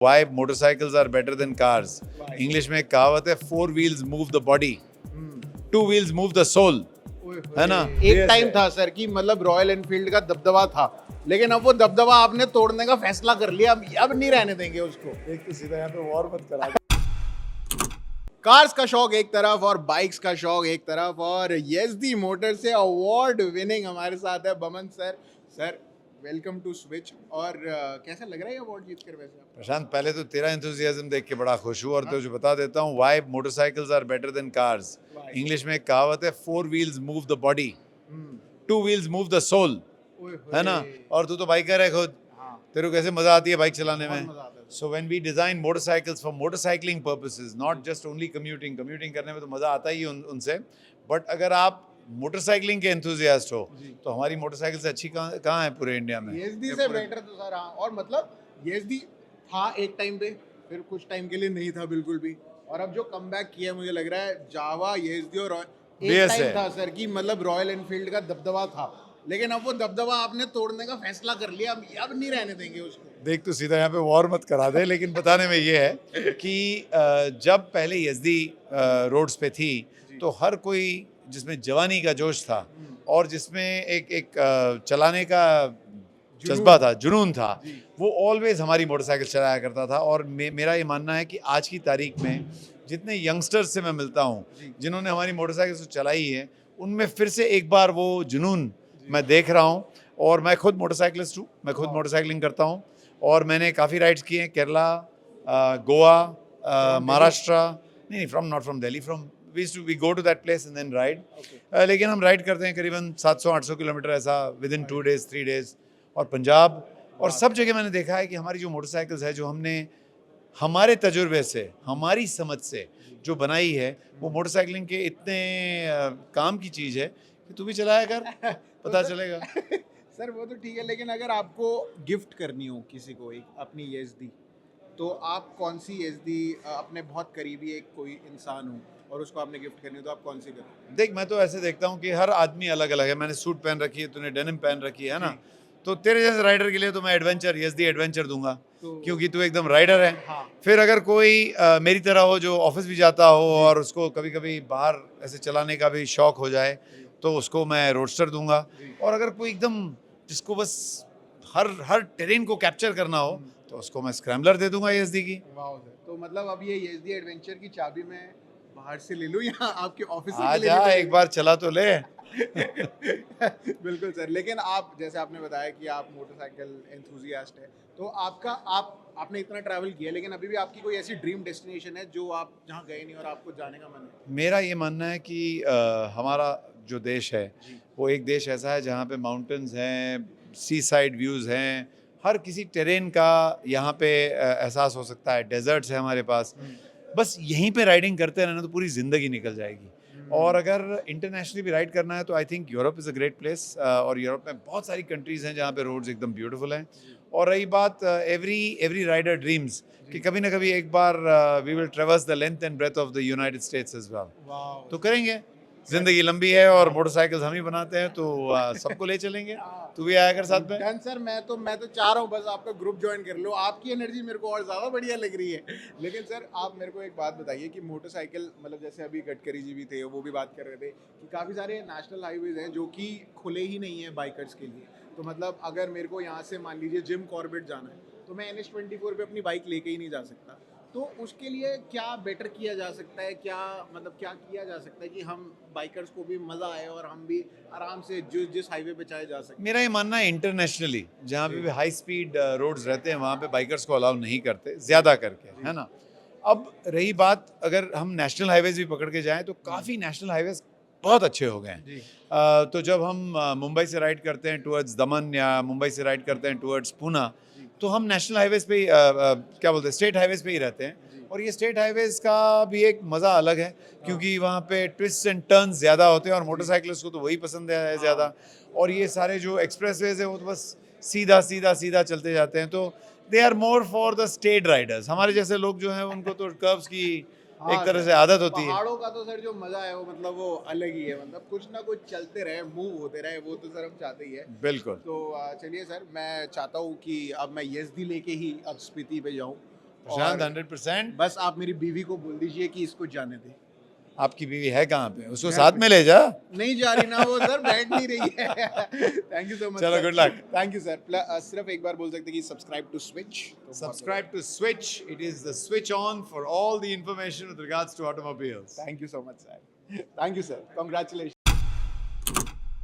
Why motorcycles are better than cars? English में एक कहावत है, 4 wheels move the body, 2 wheels move the soul. है ना? एक टाइम था सर कि मतलब रॉयल एनफील्ड का दबदबा था, लेकिन अब वो दबदबा आपने तोड़ने का फैसला कर लिया। अब नहीं रहने देंगे उसको। एक तो सीधा यहाँ पे वॉर मत करा। कार्स का शौक एक तरफ और बाइक्स का शौक एक तरफ, और यजदी मोटर से अवार्ड विनिंग हमारे साथ है Boman sir. Sir welcome to Switch. और कैसा लग रहा है अवार्ड जीत कर? वैसे आपको? प्रशांत, पहले तो तेरा एंथुसियाज्म देख के बड़ा खुश हूँ और तुझे बता देता हूँ why motorcycles are better than cars. English में एक कहावत है, 4 wheels move the body, 2 wheels move the soul. है ना? और तू तो बाइकर है खुद, तेरे को कैसे मजा आती है बाइक चलाने में? So when we design motorcycles for motorcycling purposes, not just only commuting करने में तो मजा आता ही उनसे, but अगर आप मोटरसाइकिलिंग के एंथुसियास्ट हो तो हमारी मोटरसाइकिल से अच्छी कहाँ है पूरे इंडिया में? यजदी से बेटर तो सर। हाँ, और मतलब यजदी था एक टाइम पे, फिर कुछ टाइम के लिए नहीं था बिल्कुल भी, और अब जो कमबैक किया मुझे लग रहा है जावा, यजदी और एक टाइम था सर कि मतलब रॉयल एनफील्ड का दबदबा था, लेकिन अब वो दबदबा आपने तोड़ने का फैसला कर लिया। अब नहीं रहने देंगे उसको। देख, तो सीधा यहाँ पे वॉर मत करा दे, लेकिन बताने में ये है कि जब पहले यजदी रोड्स पे थी तो हर कोई जिसमें जवानी का जोश था और जिसमें एक चलाने का जज्बा था, जुनून था, वो ऑलवेज हमारी मोटरसाइकिल चलाया करता था। और मेरा ये मानना है कि आज की तारीख में जितने यंगस्टर्स से मैं मिलता हूँ जिन्होंने हमारी मोटरसाइकिल चलाई है, उनमें फिर से एक बार वो जुनून मैं देख रहा हूँ। और मैं खुद मोटरसाइकिलिस्ट हूँ, मैं खुद मोटरसाइकिलिंग करता हूँ और मैंने काफ़ी राइड्स किए हैं, केरला, गोवा, महाराष्ट्र, नहीं from not from Delhi, from we go to that place and then ride. लेकिन हम राइड करते हैं करीबन 700-800 किलोमीटर ऐसा विद इन 2 days 3 days। और पंजाब और सब जगह मैंने देखा है कि हमारी जो मोटरसाइकिल्स है, जो हमने हमारे तजुर्बे से, हमारी समझ से जो बनाई है, वो मोटरसाइकिलिंग के इतने काम की चीज़ है कि तू भी चलाया कर, पता चलेगा। सर वो तो ठीक है, लेकिन अगर आपको गिफ्ट करनी हो किसी को एक अपनी यजदी, तो आप कौन सी यजदी, अपने बहुत करीबी एक कोई इंसान हो और उसको आपने गिफ्ट करनी हो, तो आप कौन सी करोगे? देख, मैं तो ऐसे देखता हूँ कि हर आदमी अलग अलग है। मैंने सूट पहन रखी है, तूने डेनिम पहन रखी है ना, तो तेरे जैसे राइडर के लिए तो मैं एडवेंचर, यजदी एडवेंचर दूंगा, क्योंकि तू एकदम राइडर है। फिर अगर कोई मेरी तरह हो जो ऑफिस भी जाता हो और उसको कभी कभी बाहर ऐसे चलाने का भी शौक हो जाए, तो उसको मैं रोडस्टर दूंगा। और अगर कोई एकदम जिसको बस हर टेरेन को कैप्चर करना हो, तो उसको मैं स्क्रैम्बलर दे दूंगा यजदी की। वाह सर, तो मतलब अब ये यजदी एडवेंचर की चाबी मैं बाहर से ले लूँ या आपके ऑफिस आ के लिए जा, एक बार चला तो ले। बिल्कुल सर। लेकिन आप जैसे आपने बताया कि आप मोटरसाइकिल एंथुजियास्ट है, तो आपने इतना ट्रैवल किया, लेकिन अभी भी आपकी कोई ऐसी ड्रीम डेस्टिनेशन है जो आप जहाँ गए नहीं और आपको जाने का मन है? मेरा ये मानना है कि हमारा जो देश है वो एक देश ऐसा है जहाँ पे माउंटेन्स हैं, सी साइड व्यूज़ हैं, हर किसी टेरेन का यहाँ पे एहसास हो सकता है, डेजर्ट्स है हमारे पास। बस यहीं पे राइडिंग करते रहना तो पूरी ज़िंदगी निकल जाएगी। और अगर इंटरनेशनली भी राइड करना है तो I think Europe is a great place. और यूरोप में बहुत सारी कंट्रीज़ हैं जहाँ पे रोड्स एकदम ब्यूटीफुल हैं। और रही बात एवरी राइडर ड्रीम्स कि कभी ना कभी एक बार we will traverse the length and breadth of the United States as well. तो करेंगे, जिंदगी लंबी है और मोटरसाइकिल्स हम ही बनाते हैं, तो सबको ले चलेंगे। तू भी आया कर साथ में। डन सर, मैं तो चाह रहा हूँ बस आपका ग्रुप ज्वाइन कर लो। आपकी एनर्जी मेरे को और ज़्यादा बढ़िया लग रही है। लेकिन सर आप मेरे को एक बात बताइए कि मोटरसाइकिल, मतलब जैसे अभी गडकरी जी भी थे, वो भी बात कर रहे थे कि काफ़ी सारे नेशनल हाईवेज हैं जो कि खुले ही नहीं है बाइकर्स के लिए। तो मतलब अगर मेरे को यहाँ से मान लीजिए जिम कॉर्बेट जाना है, तो मैं NH24 पे अपनी बाइक लेके ही नहीं जा सकता। तो उसके लिए क्या बेटर किया जा सकता है, क्या मतलब क्या किया जा सकता है कि हम बाइकर्स को भी मज़ा आए और हम भी आराम से जिस हाईवे पे चाहे जा सकें? मेरा ये मानना है इंटरनेशनली जहाँ पे भी हाई स्पीड रोड्स रहते हैं वहाँ पे बाइकर्स को अलाउ नहीं करते ज़्यादा करके, है ना। अब रही बात, अगर हम नेशनल हाईवेज भी पकड़ के जाएँ तो काफ़ी नेशनल हाईवेज बहुत अच्छे हो गए हैं। तो जब हम मुंबई से राइड करते हैं टुवर्ड्स दमन या मुंबई से राइड करते हैं टुवर्ड्स पूना, तो हम नेशनल हाईवेज पे ही क्या बोलते हैं, स्टेट हाईवेज पे ही रहते हैं। और ये स्टेट हाईवेज का भी एक मज़ा अलग है, क्योंकि वहाँ पे ट्विस्ट एंड टर्न्स ज़्यादा होते हैं और मोटरसाइकिलिस्ट को तो वही पसंद है ज़्यादा। और ये सारे जो एक्सप्रेसवेज है वो तो बस सीधा सीधा सीधा चलते जाते हैं, तो they are more for the state riders. हमारे जैसे लोग जो हैं उनको तो कर्व्स की एक तरह से आदत होती है। पहाड़ों का तो सर जो मजा है वो मतलब वो अलग ही है, मतलब कुछ ना कुछ चलते रहे, मूव होते रहे, वो तो सर हम चाहते ही है। बिल्कुल। तो चलिए सर, मैं चाहता हूँ कि अब मैं यजदी लेके ही अब स्पीति पे जाऊँ प्रशांत और 100%। बस आप मेरी बीवी को बोल दीजिए कि इसको जाने दे। आपकी बीवी है कहाँ पे? उसको घर साथ पे। में ले जा। नहीं जा रही ना वो सर, बैठ नहीं रही है। Thank you so much. चलो, good luck. Thank you sir. सिर्फ एक बार बोल सकते हैं कि subscribe to Switch. Subscribe to Switch. It is the switch on for all the information with regards to automobiles. Thank you so much sir. Thank you sir, congratulation.